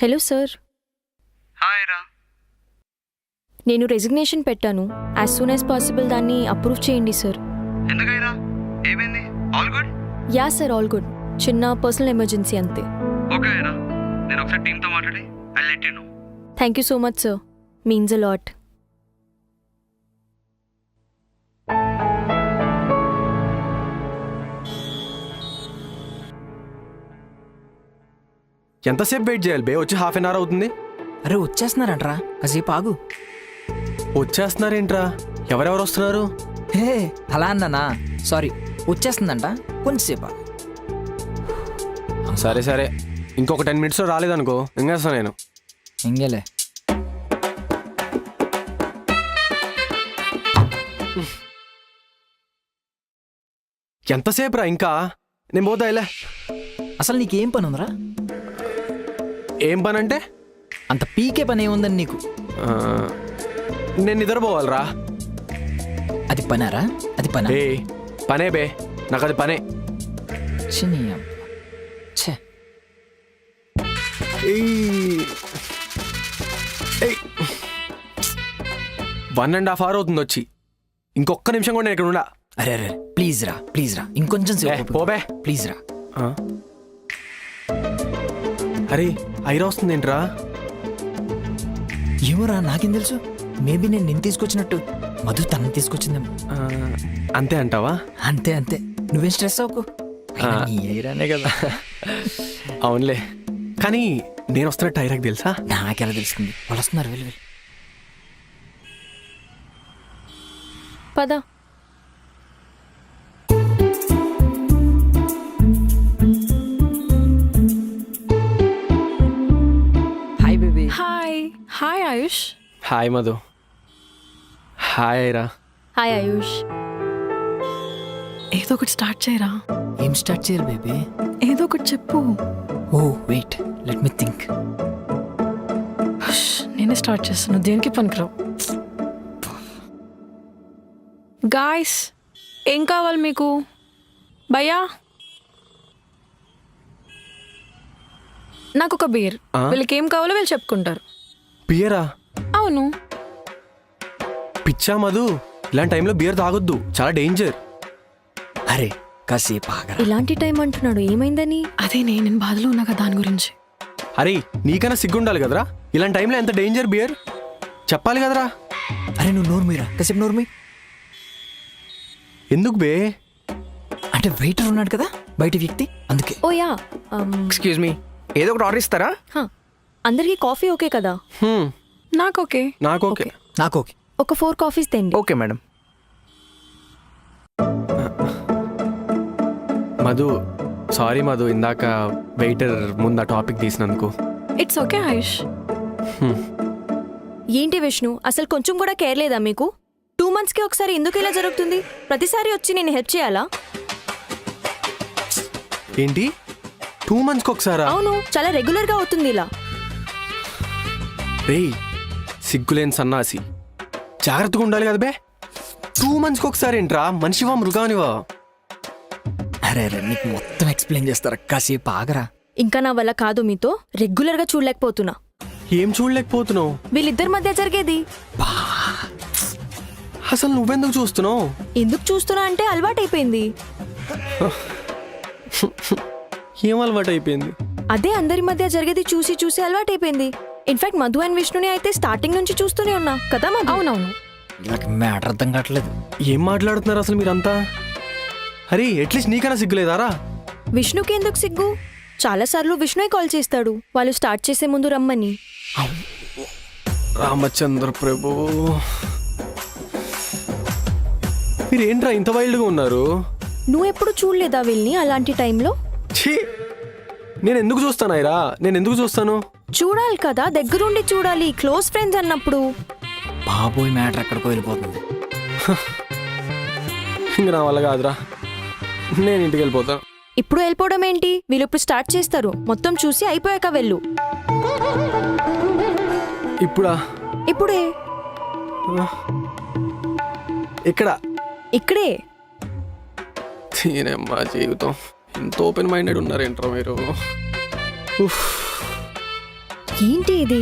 Hello sir, hi రా. నేను resignation పెట్టాను. యాజ్ సూన్ యాజ్ పాసిబుల్ దాన్ని అప్రూవ్ చేయండి సార్. ఎందుకైరా? ఏమైంది? All good? Yeah sir, all good. చిన్న పర్సనల్ ఎమర్జెన్సీ అంతే. ఓకే రా, నేను ఒకసారి టీంతో మాట్లాడి I let you know. Thank you so much sir, means a lot. ఎంతసేపు వెయిట్ చేయాలి బే? వచ్చి హాఫ్ అన్ అవర్ అవుతుంది. అరే వచ్చేస్తున్నారంట్రా, కాసేపు ఆగు. వచ్చేస్తున్నారేంట్రా? ఎవరెవరు వస్తున్నారు? హే అలా అన్నానా, సారీ. వచ్చేస్తుందంట, కొంచెంసేపు ఆగు. సరే సరే, ఇంకొక 10 minutesలో రాలేదనుకో ఇంకేస్తాను నేను. ఇంకేలే. ఎంతసేపు రా ఇంకా? నేను పోతా ఇలా. అసలు నీకేం పని ఉందిరా? ఏం పని అంటే? అంత పీకే పని ఏముందని నీకు? నేను నిద్రపోవాలరా. అది పనారా? అది పనా? ఏ పనే బే, నాకు అది పనే. చిన్ని అమ్మ. ఛే. 1.5 hour అవుతుంది వచ్చి. ఇంకొక్క నిమిషం కూడా నేను ఇక్కడ ఉండా. అరే అరే ప్లీజ్ రా, ఇంకొంచెం సేపు పోబే. ప్లీజ్ రా. అరే ఐరా వస్తుంది ఏంట్రా? ఏమోరా, నాకేం తెలుసు. మేబీ నేను నిన్ను తీసుకొచ్చినట్టు మధు తనని తీసుకొచ్చిందేమో. అంతే అంటావా? అంతే, నువ్వేం స్ట్రెస్ అవ్వకు. నీ ఐరానే కదా. అవునులే, కానీ నేను వస్తున్నట్టు ఐరాకి తెలుసా? నాకెలా తెలుస్తుంది? వాళ్ళు వస్తున్నారు, వెళ్ళి. పద. Hi baby. హాయ్ ఆయుష్. Hi Madhu. Hi Aira. Hi ఆయుష్. ఏదో ఒకటి స్టార్ట్ చేయరా. ఏం స్టార్ట్ చేయాలి బేబీ? ఏదో ఒకటి చెప్పు. ఓ వెయిట్, లెట్ మీ థింక్. నేనే స్టార్ట్ చేస్తాను, దేనికి పనికిరావు. గాయ్స్, ఏం కావాలి మీకు? భయ్యా, నాకు ఒక బీర్. వీళ్ళకి ఏం కావాలో వీళ్ళు చెప్పుకుంటారు. బియరా? అవును. పిచ్చా మధు, ఇలాంటి టైంలో బియర్ తాగొద్దు, చాలా డేంజర్. అరే కాసేపు ఆగరా. ఇలాంటి టైం అంటున్నాడు, ఏమైందని? అదే నేను బాధలో ఉన్నా కదా దాని గురించి. అరే నీకన్నా సిగ్గుండాలి కదరా, ఇలాంటి టైంలో ఎంత డేంజర్ బియర్ చెప్పాలి కదరా. అరే నువ్వు నోరు మీరా, కాసేపు నోరు మీ. ఎందుకు బే? అంటే వెయిటర్ ఉన్నాడు కదా బయట వ్యక్తి, అందుకే. ఓ యా, ఎక్స్క్యూజ్ మీ, ఏదో ఒకటి ఆర్డర్ ఇస్తారా? అందరికీ కాఫీ ఓకే కదా? నాకు ఓకే. నాకు ఓకే. నాకు ఓకే. ఒక 4 కాఫీస్ తెండి. Okay madam. Madhu sorry Madhu, ఇందాక వెయిటర్ ముందు ఆ టాపిక్ తీసినందుకు. ఇట్స్ ఓకే ఆయుష్. ఏంటి విష్ణు, అసలు కొంచెం కూడా కేర్ లేదా మీకు? 2 monthsకి ఒకసారి ఎందుకు ఇలా జరుగుతుంది? ప్రతిసారి వచ్చి నేను హెల్ప్ చేయాలా? ఏంటి 2 monthsకి ఒకసారా? అవును, చాలా రెగ్యులర్గా అవుతుంది ఇలా. రే సిగ్గులేని సన్నాసి, జాగ్రత్తగా ఉండాలి కదా బే. 2 monthsకి ఒకసారి ఏంట్రా? మనిషివా మృగానివా? అరే అరే నీకు మొత్తం ఎక్స్ప్లెయిన్ చేస్తారా, కాసేపు ఆగరా. ఇంకా నా వల్ల కాదు, మీతో రెగ్యులర్గా చూడలేకపోతున్నా. ఏం చూడలేకపోతున్నావు? వీళ్ళిద్దరి మధ్య జరిగేది. అసలు నువ్వెందుకు చూస్తున్నావు? ఎందుకు చూస్తున్నా అంటే అలవాటైపోయింది. ఏం అలవాటు అయిపోయింది? అదే అందరి మధ్య జరిగేది చూసి చూసి అలవాటైపోయింది. ఇన్ఫాక్ట్ మధు అండ్ విష్ణుని అయితే స్టార్టింగ్ నుంచి చూస్తూనే ఉన్నా కదా మధు? అవునవును. నాకు మ్యాటర్ అర్థం కావట్లేదు. ఏం మాట్లాడుతున్నారు అసలు మీరంతా? అరే అట్లీస్ట్ నీకన్నా సిగ్గులేదారా? విష్ణుకి ఎందుకు సిగ్గు? చాలాసార్లు విష్ణుయే కాల్ చేస్తాడు వాళ్ళు స్టార్ట్ చేసే ముందు రమ్మని. రామచంద్ర ప్రభు, మీరేంట్రా ఇంత వైల్డ్గా ఉన్నారు? నువ్వు ఎప్పుడు చూడలేదా వీళ్ళని అలాంటి టైంలో? ఛీ, నేను ఎందుకు చూస్తాను ఐరా? నేను ఎందుకు చూస్తాను? చూడాలి కదా, దగ్గరుండి చూడాలి, క్లోజ్ ఫ్రెండ్స్ అన్నప్పుడు. బాబోయ్ మ్యాటర్ ఎక్కడికో వెళ్ళిపోతుంది. ఇంక నా వల్ల కాదురా, నేను ఇంటికి వెళ్ళిపోతాను. ఇప్పుడు వెళ్ళిపోవడం ఏంటి? వీళ్ళు ఇప్పుడు స్టార్ట్ చేస్తారు, మొత్తం చూసి అయిపోయాక వెళ్ళు. ఇప్పుడా? ఇప్పుడే. ఇక్కడ ఇక్కడే. తీనమ్మా జీవితం, ఎంత ఓపెన్ మైండెడ్ ఉన్నారేంట్రా మీరు. ఏంటి ఇది